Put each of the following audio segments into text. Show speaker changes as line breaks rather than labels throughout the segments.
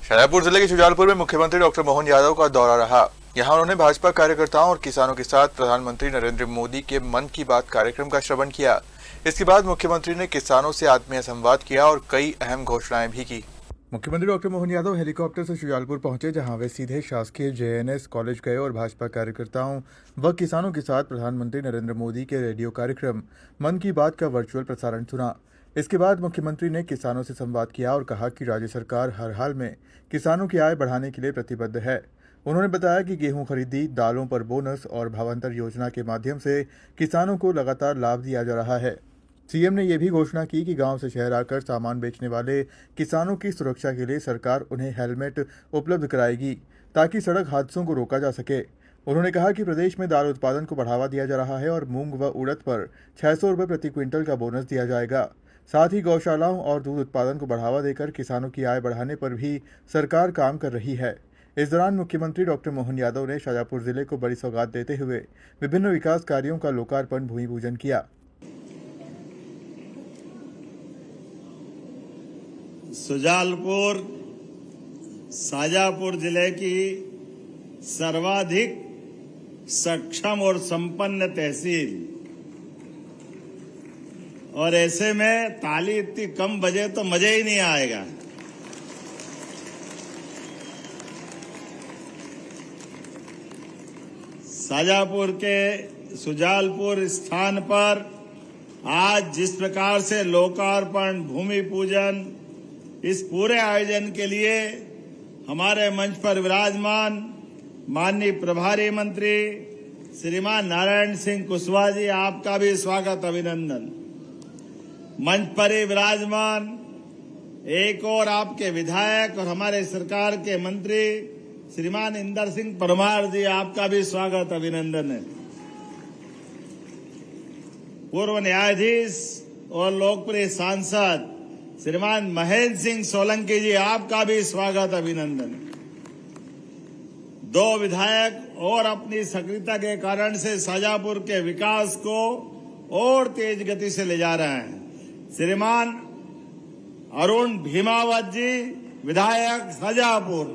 शाजापुर जिले के शुजालपुर में मुख्यमंत्री डॉक्टर मोहन यादव का दौरा रहा। यहां उन्होंने भाजपा कार्यकर्ताओं और किसानों के साथ प्रधानमंत्री नरेंद्र मोदी के मन की बात कार्यक्रम का श्रवण किया। इसके बाद मुख्यमंत्री ने किसानों से आत्मीय संवाद किया और कई अहम घोषणाएं भी की। मुख्यमंत्री डॉक्टर मोहन यादव हेलीकॉप्टर से शुजालपुर पहुंचे, जहां वे सीधे शासकीय JNS कॉलेज गए और भाजपा कार्यकर्ताओं व किसानों के साथ प्रधानमंत्री नरेंद्र मोदी के रेडियो कार्यक्रम मन की बात का वर्चुअल प्रसारण सुना। इसके बाद मुख्यमंत्री ने किसानों से संवाद किया और कहा कि राज्य सरकार हर हाल में किसानों की आय बढ़ाने के लिए प्रतिबद्ध है। उन्होंने बताया कि गेहूं खरीदी, दालों पर बोनस और भावांतर योजना के माध्यम से किसानों को लगातार लाभ दिया जा रहा है। सीएम ने यह भी घोषणा की कि गांव से शहर आकर सामान बेचने वाले किसानों की सुरक्षा के लिए सरकार उन्हें हेलमेट उपलब्ध कराएगी, ताकि सड़क हादसों को रोका जा सके। उन्होंने कहा कि प्रदेश में दाल उत्पादन को बढ़ावा दिया जा रहा है और मूंग व उड़द पर 600 रुपये प्रति क्विंटल का बोनस दिया जाएगा। साथ ही गौशालाओं और दूध उत्पादन को बढ़ावा देकर किसानों की आय बढ़ाने पर भी सरकार काम कर रही है। इस दौरान मुख्यमंत्री डॉक्टर मोहन यादव ने शाजापुर जिले को बड़ी सौगात देते हुए विभिन्न विकास कार्यों का लोकार्पण, भूमि पूजन किया।
शुजालपुर शाजापुर जिले की सर्वाधिक सक्षम और संपन्न तहसील, और ऐसे में ताली इतनी कम बजे तो मजा ही नहीं आएगा। शाजापुर के शुजालपुर स्थान पर आज जिस प्रकार से लोकार्पण, भूमि पूजन, इस पूरे आयोजन के लिए हमारे मंच पर विराजमान माननीय प्रभारी मंत्री श्रीमान नारायण सिंह कुशवाहा जी, आपका भी स्वागत, अभिनंदन। मंच पर ही विराजमान एक और आपके विधायक और हमारे सरकार के मंत्री श्रीमान इंदर सिंह परमार जी, आपका भी स्वागत, अभिनंदन है। पूर्व न्यायाधीश और लोकप्रिय सांसद श्रीमान महेंद्र सिंह सोलंकी जी, आपका भी स्वागत, अभिनंदन। दो विधायक और अपनी सक्रियता के कारण से शाजापुर के विकास को और तेज गति से ले जा रहे हैं। श्रीमान अरुण भीमावत जी, विधायक शाजापुर।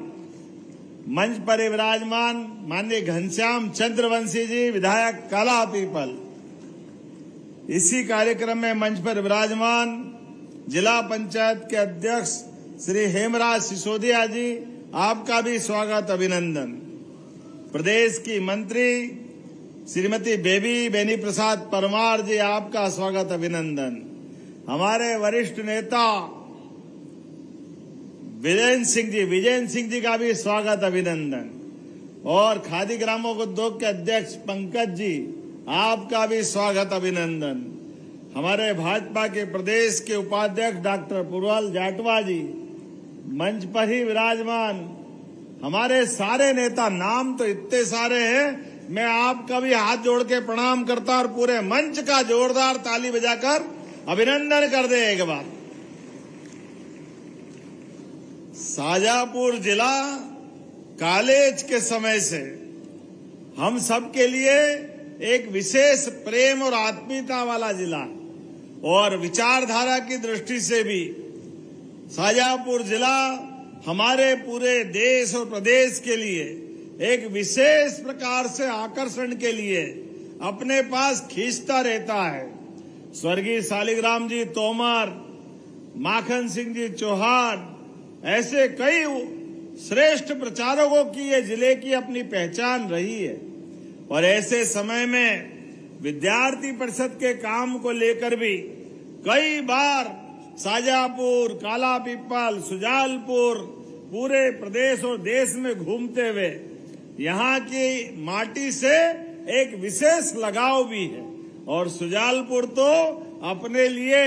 मंच पर विराजमान माननीय घनश्याम चंद्रवंशी जी, विधायक काला पीपल। इसी कार्यक्रम में मंच पर विराजमान जिला पंचायत के अध्यक्ष श्री हेमराज सिसोदिया जी, आपका भी स्वागत, अभिनंदन। प्रदेश की मंत्री श्रीमती बेनी प्रसाद परमार जी, आपका स्वागत, अभिनंदन। हमारे वरिष्ठ नेता विजय सिंह जी का भी स्वागत, अभिनंदन। और खादी ग्रामोद्योग के अध्यक्ष पंकज जी, आपका भी स्वागत, अभिनंदन। हमारे भाजपा के प्रदेश के उपाध्यक्ष डॉक्टर पुरवाल जाटवा जी, मंच पर ही विराजमान। हमारे सारे नेता, नाम तो इतने सारे हैं, मैं आपका भी हाथ जोड़ के प्रणाम करता और पूरे मंच का जोरदार ताली बजाकर अभिनंदन कर दे एक बार। शाजापुर जिला कॉलेज के समय से हम सब के लिए एक विशेष प्रेम और आत्मीयता वाला जिला, और विचारधारा की दृष्टि से भी शाजापुर जिला हमारे पूरे देश और प्रदेश के लिए एक विशेष प्रकार से आकर्षण के लिए अपने पास खींचता रहता है। स्वर्गीय शालिग्राम जी तोमर, माखन सिंह जी चौहान, ऐसे कई श्रेष्ठ प्रचारकों की ये जिले की अपनी पहचान रही है। और ऐसे समय में विद्यार्थी परिषद के काम को लेकर भी कई बार शाजापुर, काला पीपल, शुजालपुर, पूरे प्रदेश और देश में घूमते हुए यहाँ की माटी से एक विशेष लगाव भी है। और शुजालपुर तो अपने लिए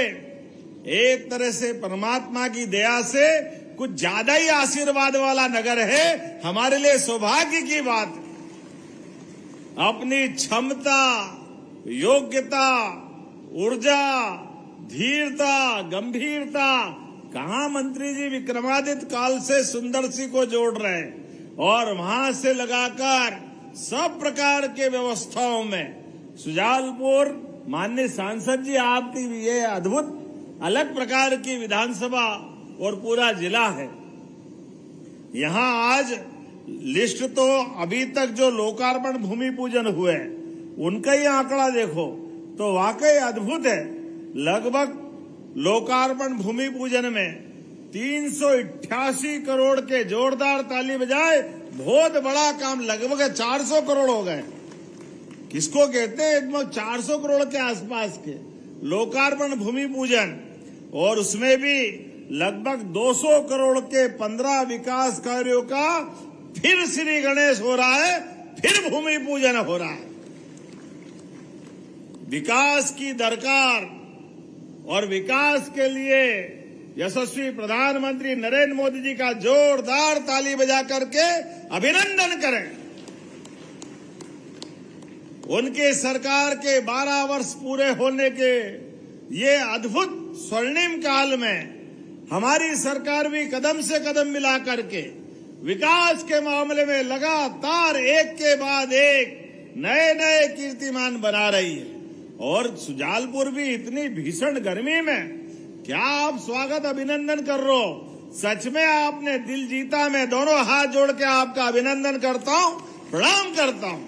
एक तरह से परमात्मा की दया से कुछ ज्यादा ही आशीर्वाद वाला नगर है। हमारे लिए सौभाग्य की बात है। अपनी क्षमता, योग्यता, ऊर्जा, धीरता, गंभीरता, कहाँ मंत्री जी विक्रमादित्य काल से सुंदर सी को जोड़ रहे हैं, और वहां से लगाकर सब प्रकार के व्यवस्थाओं में शुजालपुर, माननीय सांसद जी, आपकी ये अद्भुत अलग प्रकार की विधानसभा और पूरा जिला है। यहाँ आज लिस्ट तो अभी तक जो लोकार्पण भूमि पूजन हुए उनका ही आंकड़ा देखो तो वाकई अद्भुत है। लगभग लोकार्पण भूमि पूजन में 388 करोड़ के, जोरदार ताली बजाए, बहुत बड़ा काम, लगभग 400 करोड़ हो गए। किसको कहते हैं? एकदम 400 करोड़ के आसपास के लोकार्पण भूमि पूजन, और उसमें भी लगभग 200 करोड़ के 15 विकास कार्यों का फिर श्री गणेश हो रहा है, फिर भूमि पूजन हो रहा है। विकास की दरकार और विकास के लिए यशस्वी प्रधानमंत्री नरेंद्र मोदी जी का जोरदार ताली बजा करके अभिनंदन करें। उनके सरकार के 12 वर्ष पूरे होने के ये अद्भुत स्वर्णिम काल में हमारी सरकार भी कदम से कदम मिला करके विकास के मामले में लगातार एक के बाद एक नए नए कीर्तिमान बना रही है। और सुजालपुर भी इतनी भीषण गर्मी में क्या आप स्वागत अभिनंदन कर रहे हो? सच में आपने दिल जीता। मैं दोनों हाथ जोड़ के आपका अभिनंदन करता हूं, प्रणाम करता हूं।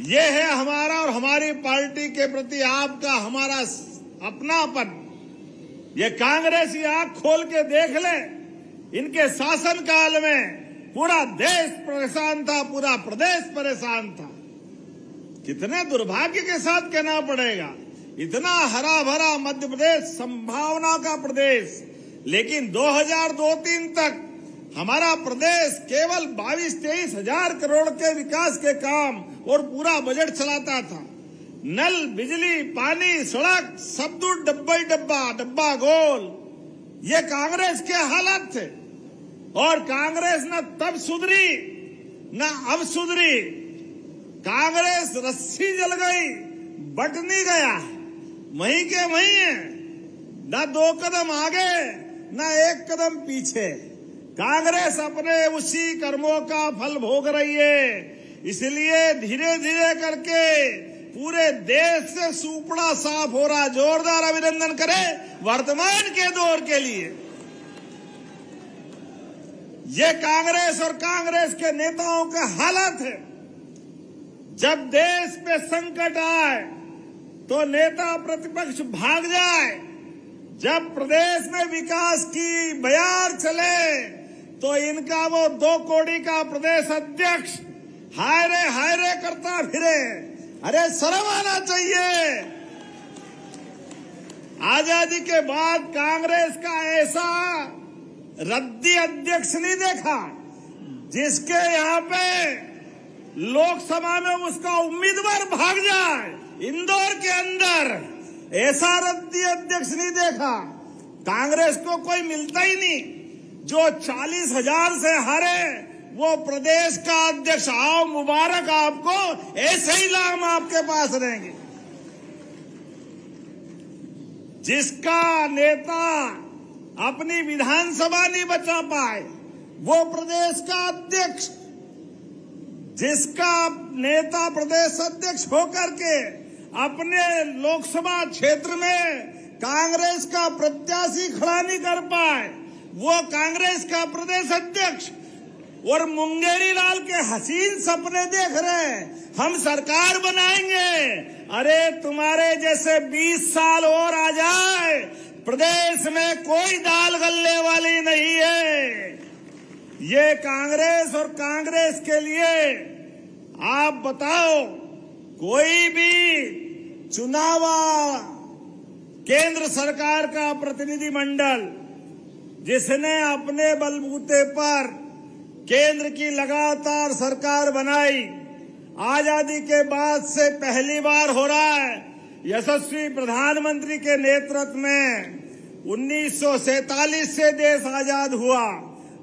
ये है हमारा और हमारी पार्टी के प्रति आपका हमारा अपनापन। ये कांग्रेसी आंख खोल के देख ले, इनके शासनकाल में पूरा देश परेशान था, पूरा प्रदेश परेशान था। कितने दुर्भाग्य के साथ कहना पड़ेगा, इतना हरा भरा मध्य प्रदेश, संभावना का प्रदेश, लेकिन 2002-03 तक हमारा प्रदेश केवल 22-23 हजार करोड़ के विकास के काम और पूरा बजट चलाता था। नल, बिजली, पानी, सड़क, सब दूर डब्बा ही डब्बा, डब्बा गोल। ये कांग्रेस के हालात थे। और कांग्रेस न तब सुधरी न अब सुधरी। कांग्रेस रस्सी जल गई, बट नहीं गया, वहीं के वहीं है, न 2 कदम आगे न 1 कदम पीछे। कांग्रेस अपने उसी कर्मों का फल भोग रही है। इसलिए धीरे धीरे करके पूरे देश से सुपड़ा साफ हो रहा। जोरदार अभिनंदन करें वर्तमान के दौर के लिए। ये कांग्रेस और कांग्रेस के नेताओं का हालत है। जब देश पे संकट आए तो नेता प्रतिपक्ष भाग जाए, जब प्रदेश में विकास की बयार चले तो इनका वो 2 कौड़ी का प्रदेश अध्यक्ष हाय रे करता फिरे। अरे शर्म आना चाहिए। आजादी के बाद कांग्रेस का ऐसा रद्दी अध्यक्ष नहीं देखा जिसके यहाँ पे लोकसभा में उसका उम्मीदवार भाग जाए। इंदौर के अंदर ऐसा रद्दी अध्यक्ष नहीं देखा। कांग्रेस को कोई मिलता ही नहीं। जो 40,000 से हारे वो प्रदेश का अध्यक्ष, आओ मुबारक आपको, ऐसे ही नाम आपके पास रहेंगे। जिसका नेता अपनी विधानसभा नहीं बचा पाए वो प्रदेश का अध्यक्ष, जिसका नेता प्रदेश अध्यक्ष होकर के अपने लोकसभा क्षेत्र में कांग्रेस का प्रत्याशी खड़ा नहीं कर पाए वो कांग्रेस का प्रदेश अध्यक्ष। और मुंगेरी लाल के हसीन सपने देख रहे हैं, हम सरकार बनाएंगे। अरे तुम्हारे जैसे 20 साल और आ जाए, प्रदेश में कोई दाल गलने वाली नहीं है। ये कांग्रेस और कांग्रेस के लिए आप बताओ, कोई भी चुनाव केंद्र सरकार का प्रतिनिधिमंडल जिसने अपने बलबूते पर केंद्र की लगातार सरकार बनाई, आजादी के बाद से पहली बार हो रहा है। यशस्वी प्रधानमंत्री के नेतृत्व में 1947 से देश आजाद हुआ।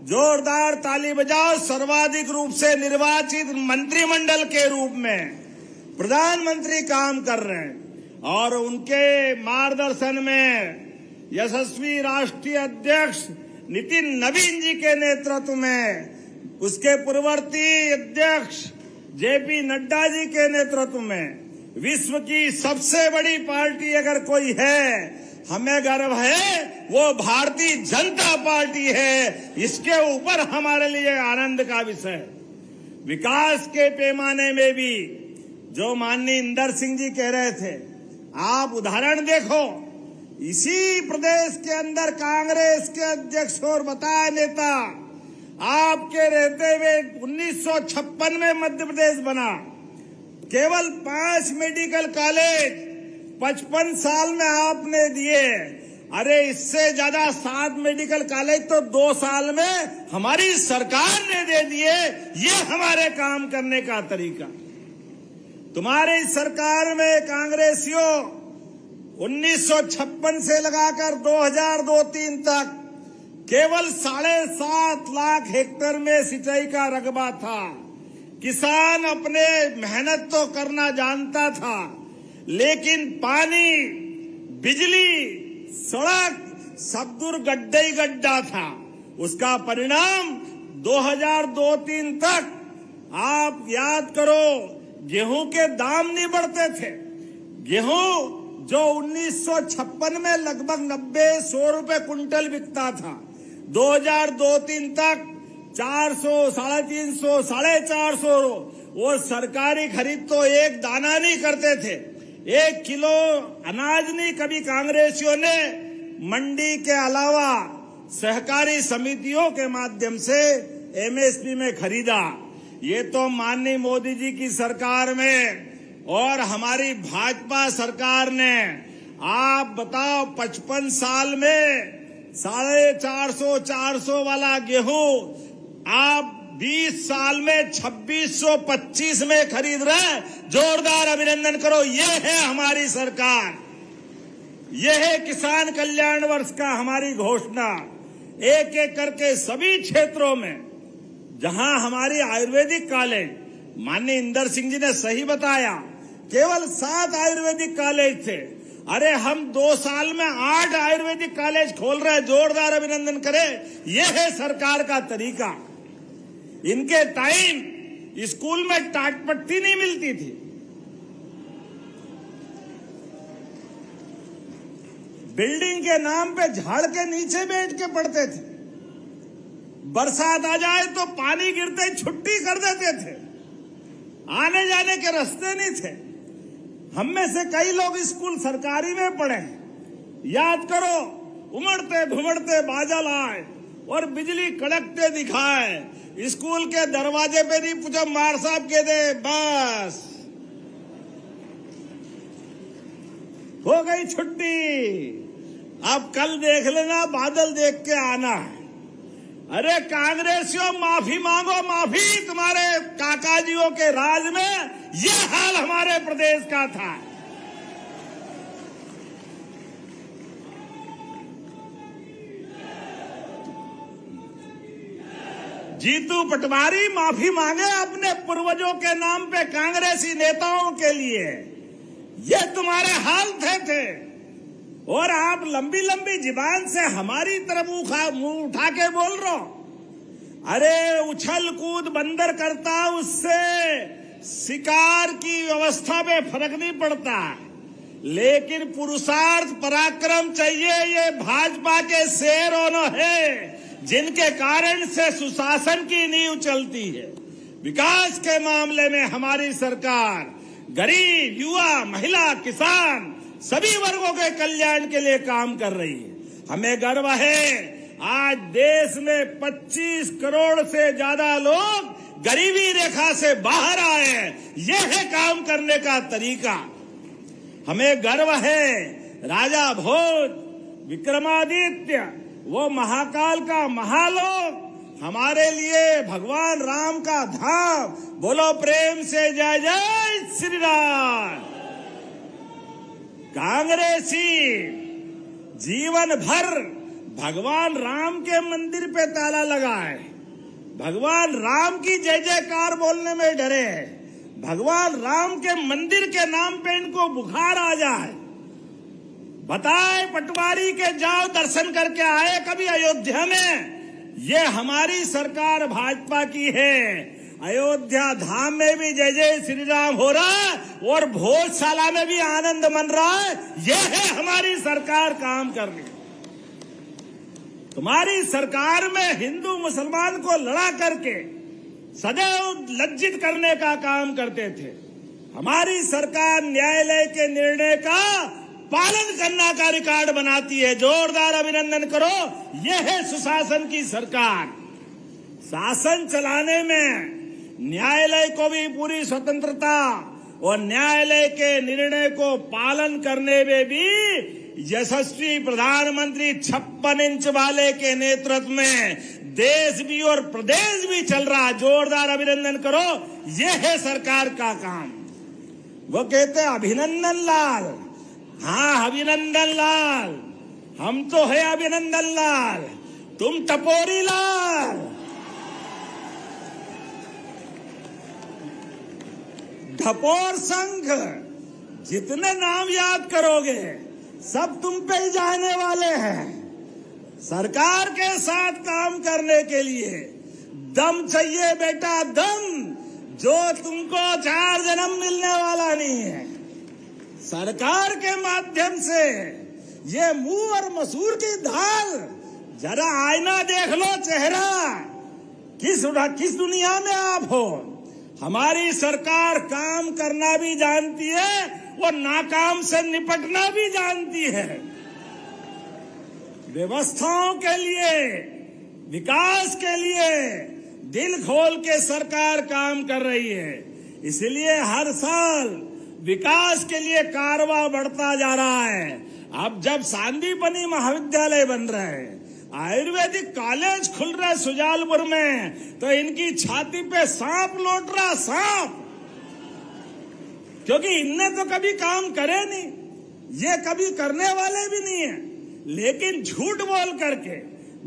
जोरदार ताली बजाओ। सर्वाधिक रूप से निर्वाचित मंत्रिमंडल के रूप में प्रधानमंत्री काम कर रहे हैं और उनके मार्गदर्शन में यशस्वी राष्ट्रीय अध्यक्ष नितिन नवीन जी के नेतृत्व में, उसके पूर्ववर्ती अध्यक्ष जेपी नड्डा जी के नेतृत्व में विश्व की सबसे बड़ी पार्टी अगर कोई है हमें गर्व है वो भारतीय जनता पार्टी है। इसके ऊपर हमारे लिए आनंद का विषय है। विकास के पैमाने में भी जो माननीय इंदर सिंह जी कह रहे थे, आप उदाहरण देखो, इसी प्रदेश के अंदर कांग्रेस के अध्यक्ष और बताया नेता आपके रहते हुए 1956 में मध्य प्रदेश बना। केवल 5 मेडिकल कॉलेज 55 साल में आपने दिए। अरे इससे ज्यादा 7 मेडिकल कॉलेज तो 2 साल में हमारी सरकार ने दे दिए। ये हमारे काम करने का तरीका। तुम्हारी सरकार में कांग्रेसियों 1956 से लगाकर 2002-03 तक केवल 7.5 लाख हेक्टेयर में सिंचाई का रकबा था। किसान अपने मेहनत तो करना जानता था, लेकिन पानी, बिजली, सड़क सब दूर गड्ढा ही गड्ढा था। उसका परिणाम 2002-03 तक आप याद करो, गेहूं के दाम नहीं बढ़ते थे। गेहूं जो 1956 में लगभग 90-100 रुपए कुंटल बिकता था, 2002-03 तक 400, 350, 450। वो सरकारी खरीद तो एक दाना नहीं करते थे, 1 किलो अनाज नहीं कभी कांग्रेसियों ने मंडी के अलावा सहकारी समितियों के माध्यम से एमएसपी में खरीदा। ये तो माननीय मोदी जी की सरकार में और हमारी भाजपा सरकार ने, आप बताओ 55 साल में 450 वाला गेहूं आप 20 साल में 2625 में खरीद रहे। जोरदार अभिनंदन करो। ये है हमारी सरकार, ये है किसान कल्याण वर्ष का हमारी घोषणा। एक एक करके सभी क्षेत्रों में जहां हमारी आयुर्वेदिक कॉलेज, माननीय इंदर सिंह जी ने सही बताया, केवल 7 आयुर्वेदिक कॉलेज थे। अरे हम 2 साल में 8 आयुर्वेदिक कॉलेज खोल रहे हैं। जोरदार अभिनंदन करें। यह है सरकार का तरीका। इनके टाइम स्कूल में टाटपट्टी नहीं मिलती थी। बिल्डिंग के नाम पे झाड़ के नीचे बैठ के पढ़ते थे। बरसात आ जाए तो पानी गिरते ही छुट्टी कर देते थे। आने जाने के रास्ते नहीं थे। हम में से कई लोग स्कूल सरकारी में पढ़े। याद करो, उमड़ते घुमड़ते बादल आए और बिजली कड़कते दिखाए। स्कूल के दरवाजे पे नहीं पूछा, मार साहब कह दे, बस हो गई छुट्टी। अब कल देख लेना, बादल देख के आना है। अरे कांग्रेसियों, माफी मांगो, माफी। तुम्हारे काकाजियों के राज में यह हाल हमारे प्रदेश का था। जीतू पटवारी माफी मांगे अपने पूर्वजों के नाम पे कांग्रेसी नेताओं के लिए। ये तुम्हारे हाल थे। और आप लंबी लंबी जुबान से हमारी तरफ मुंह उठा के बोल रहे हो। अरे उछल कूद बंदर करता, उससे शिकार की व्यवस्था में फर्क नहीं पड़ता, लेकिन पुरुषार्थ पराक्रम चाहिए। ये भाजपा के शेरों है जिनके कारण से सुशासन की नींव चलती है। विकास के मामले में हमारी सरकार गरीब, युवा, महिला, किसान सभी वर्गों के कल्याण के लिए काम कर रही है। हमें गर्व है, आज देश में 25 करोड़ से ज्यादा लोग गरीबी रेखा से बाहर आए हैं। यह है काम करने का तरीका। हमें गर्व है, राजा भोज, विक्रमादित्य, वो महाकाल का महालोक हमारे लिए भगवान राम का धाम। बोलो प्रेम से जय जय श्री राम। कांग्रेसी जीवन भर भगवान राम के मंदिर पे ताला लगा है, भगवान राम की जय जयकार बोलने में डरे है। भगवान राम के मंदिर के नाम पे इनको बुखार आ जाए। बताए पटवारी के जाओ, दर्शन करके आए कभी अयोध्या में? ये हमारी सरकार भाजपा की है। अयोध्या धाम में भी जय जय श्री राम हो रहा है और भोजशाला में भी आनंद मन रहा है। यह है हमारी सरकार काम कर रही। तुम्हारी सरकार में हिंदू मुसलमान को लड़ा करके सदैव लज्जित करने का काम करते थे। हमारी सरकार न्यायालय के निर्णय का पालन करने का रिकॉर्ड बनाती है। जोरदार अभिनंदन करो। यह है सुशासन की सरकार। शासन चलाने में न्यायालय को भी पूरी स्वतंत्रता और न्यायालय के निर्णय को पालन करने में भी यशस्वी प्रधानमंत्री 56 इंच वाले के नेतृत्व में देश भी और प्रदेश भी चल रहा। जोरदार अभिनंदन करो। यह है सरकार का काम। वो कहते अभिनंदन लाल। हाँ, अभिनंदन लाल। हम तो है अभिनंदन लाल, तुम टपोरी लाल। ढपोर संघ, जितने नाम याद करोगे सब तुम पे ही जाने वाले हैं। सरकार के साथ काम करने के लिए दम चाहिए बेटा, दम, जो तुमको 4 जन्म मिलने वाला नहीं है। सरकार के माध्यम से ये मुंह और मसूर की दाल, जरा आईना देख लो चेहरा, किस दुनिया में आप हो। हमारी सरकार काम करना भी जानती है और नाकाम से निपटना भी जानती है। व्यवस्थाओं के लिए, विकास के लिए दिल खोल के सरकार काम कर रही है। इसलिए हर साल विकास के लिए कारवां बढ़ता जा रहा है। अब जब सांदीपनी महाविद्यालय बन रहे हैं, आयुर्वेदिक कॉलेज खुल रहा है सुजालपुर में, तो इनकी छाती पे सांप लौट रहा, सांप। क्योंकि इनने तो कभी काम करे नहीं, ये कभी करने वाले भी नहीं है, लेकिन झूठ बोल करके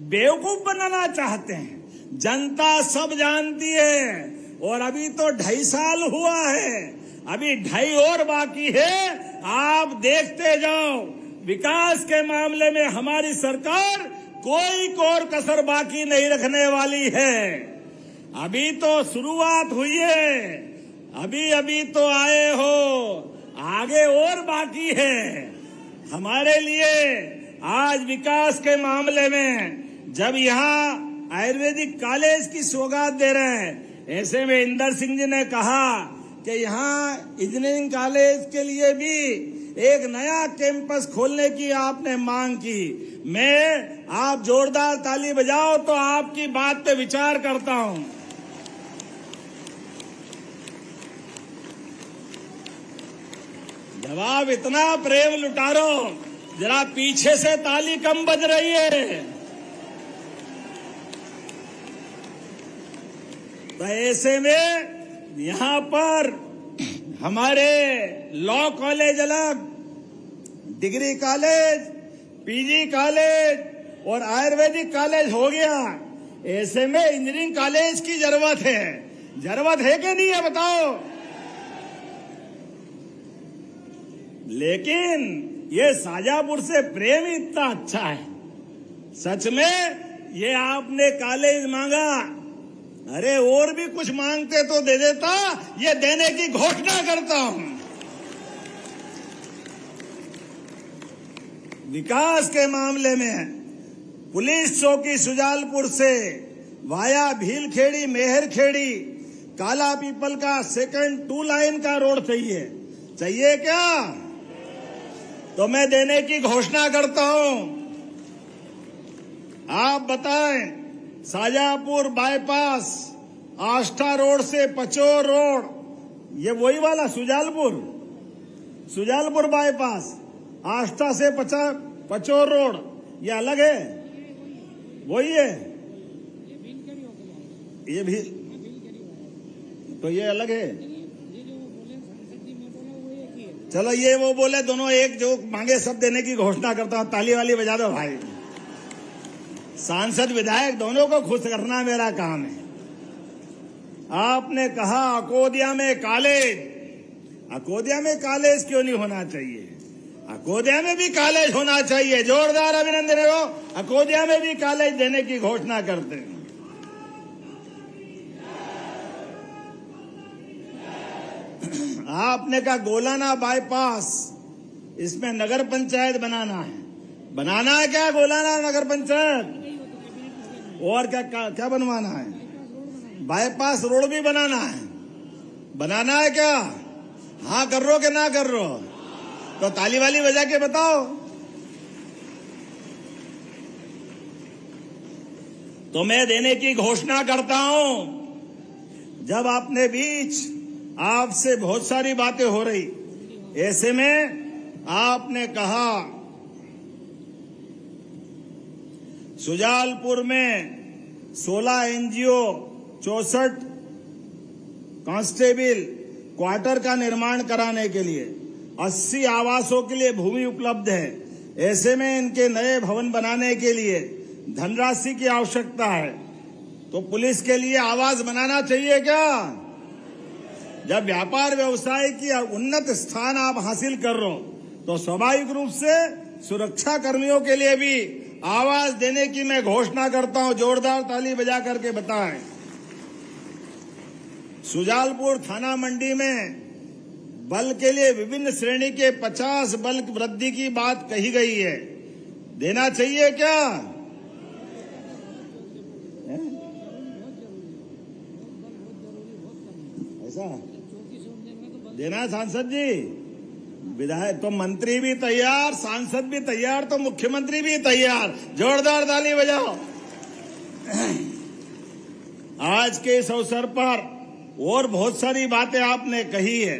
बेवकूफ बनाना चाहते हैं। जनता सब जानती है। और अभी तो 2.5 साल हुआ है, अभी 2.5 और बाकी है। आप देखते जाओ, विकास के मामले में हमारी सरकार कोई कोर कसर बाकी नहीं रखने वाली है। अभी तो शुरुआत हुई है, अभी तो आए हो, आगे और बाकी है। हमारे लिए आज विकास के मामले में जब यहाँ आयुर्वेदिक कॉलेज की सौगात दे रहे हैं, ऐसे में इंदर सिंह जी ने कहा कि यहाँ इंजीनियरिंग कॉलेज के लिए भी एक नया कैंपस खोलने की आपने मांग की। मैं, आप जोरदार ताली बजाओ तो आपकी बात पे विचार करता हूं। जब आप इतना प्रेम लुटारो, जरा पीछे से ताली कम बज रही है। तो ऐसे में यहाँ पर हमारे लॉ कॉलेज अलग, डिग्री कॉलेज, पीजी कॉलेज और आयुर्वेदिक कॉलेज हो गया। ऐसे में इंजीनियरिंग कॉलेज की जरूरत है। जरूरत है कि नहीं है बताओ। लेकिन ये शाजापुर से प्रेम ही इतना अच्छा है। सच में ये आपने कॉलेज मांगा, अरे और भी कुछ मांगते तो दे देता। ये देने की घोषणा करता हूं। विकास के मामले में पुलिस चौकी सुजालपुर से वाया भीलखेड़ी, मेहरखेड़ी, काला पीपल का सेकंड 2 लाइन का रोड चाहिए क्या? तो मैं देने की घोषणा करता हूं। आप बताएं, शाजापुर बाईपास, आष्टा रोड से पचोर रोड, ये वही वाला सुजालपुर बाईपास, आष्टा से पचोर रोड, ये अलग है? वही है? ये भी तो ये अलग है। चलो ये वो बोले दोनों एक, जो मांगे सब देने की घोषणा करता हूं। ताली वाली बजा दो भाई। सांसद विधायक दोनों को खुश करना मेरा काम है। आपने कहा अकोदिया में कॉलेज, अकोदिया में कॉलेज क्यों नहीं होना चाहिए? अकोदिया में भी कॉलेज होना चाहिए। जोरदार अभिनंदन हो। अकोदिया में भी कॉलेज देने की घोषणा करते हैं। आपने कहा गोलाना बाईपास, इसमें नगर पंचायत बनाना है क्या गोलाना नगर पंचायत? और क्या बनवाना है? बाईपास रोड भी बनाना है क्या? हाँ कर रो कि ना कर रो? तो ताली वाली बजा के बताओ। तो मैं देने की घोषणा करता हूं। जब अपने बीच आपसे बहुत सारी बातें हो रही, ऐसे में आपने कहा सुजालपुर में 16 एनजीओ 64 कांस्टेबल क्वार्टर का निर्माण कराने के लिए 80 आवासों के लिए भूमि उपलब्ध है। ऐसे में इनके नए भवन बनाने के लिए धनराशि की आवश्यकता है। तो पुलिस के लिए आवास बनाना चाहिए क्या? जब व्यापार व्यवसाय की उन्नत स्थान आप हासिल कर रहे हो तो स्वाभाविक रूप से सुरक्षा कर्मियों के लिए भी आवास देने की मैं घोषणा करता हूं। जोरदार ताली बजा करके बताएं। सुजालपुर थाना मंडी में बल के लिए विभिन्न श्रेणी के 50 बल वृद्धि की बात कही गई है। देना चाहिए क्या? ऐसा देना है सांसद जी? विधायक तो मंत्री भी तैयार, सांसद भी तैयार, तो मुख्यमंत्री भी तैयार। जोरदार ताली बजाओ। आज के इस अवसर पर और बहुत सारी बातें आपने कही है।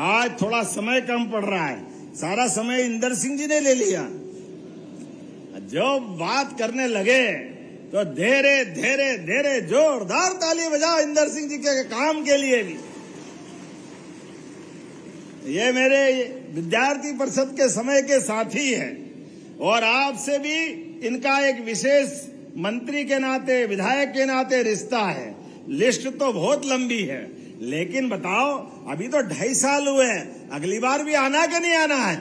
आज थोड़ा समय कम पड़ रहा है, सारा समय इंदर सिंह जी ने ले लिया। जो बात करने लगे तो धीरे धीरे धीरे जोरदार ताली बजाओ इंदर सिंह जी के काम के लिए भी। ये मेरे विद्यार्थी परिषद के समय के साथी है और आपसे भी इनका एक विशेष मंत्री के नाते, विधायक के नाते रिश्ता है। लिस्ट तो बहुत लंबी है, लेकिन बताओ अभी तो 2.5 साल हुए हैं, अगली बार भी आना कि नहीं आना है?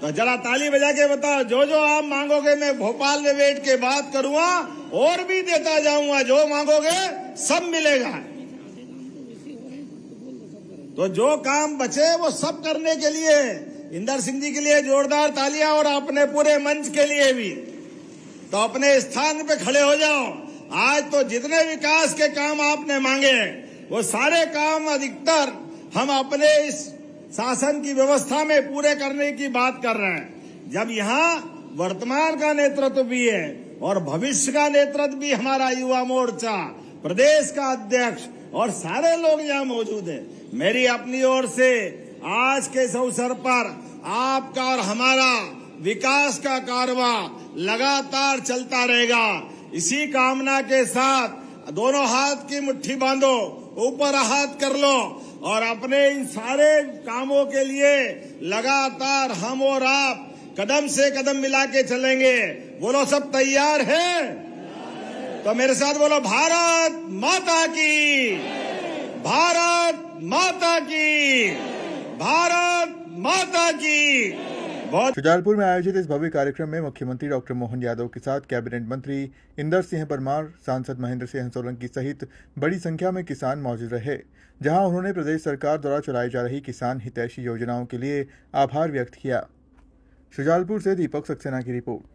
तो जरा ताली बजा के बताओ। जो जो आप मांगोगे मैं भोपाल में बैठ के बात करूंगा और भी देता जाऊंगा। जो मांगोगे सब मिलेगा। तो जो काम बचे वो सब करने के लिए इंदर सिंह जी के लिए जोरदार तालियां, और अपने पूरे मंच के लिए भी। तो अपने स्थान पे खड़े हो जाओ। आज तो जितने विकास के काम आपने मांगे वो सारे काम अधिकतर हम अपने इस शासन की व्यवस्था में पूरे करने की बात कर रहे हैं। जब यहाँ वर्तमान का नेतृत्व भी है और भविष्य का नेतृत्व भी, हमारा युवा मोर्चा, प्रदेश का अध्यक्ष और सारे लोग यहाँ मौजूद है। मेरी अपनी ओर से आज के इस अवसर पर आपका और हमारा विकास का कारवां लगातार चलता रहेगा। इसी कामना के साथ दोनों हाथ की मुट्ठी बांधो, ऊपर हाथ कर लो और अपने इन सारे कामों के लिए लगातार हम और आप कदम से कदम मिला के चलेंगे। बोलो सब तैयार है? तो मेरे साथ बोलो भारत माता की, भारत माता की, भारत माता की।
शुजालपुर में आयोजित इस भव्य कार्यक्रम में मुख्यमंत्री डॉक्टर मोहन यादव के साथ कैबिनेट मंत्री इंदर सिंह परमार, सांसद महेंद्र सिंह सोलंकी सहित बड़ी संख्या में किसान मौजूद रहे, जहां उन्होंने प्रदेश सरकार द्वारा चलाई जा रही किसान हितैषी योजनाओं के लिए आभार व्यक्त किया। शुजालपुर से दीपक सक्सेना की रिपोर्ट।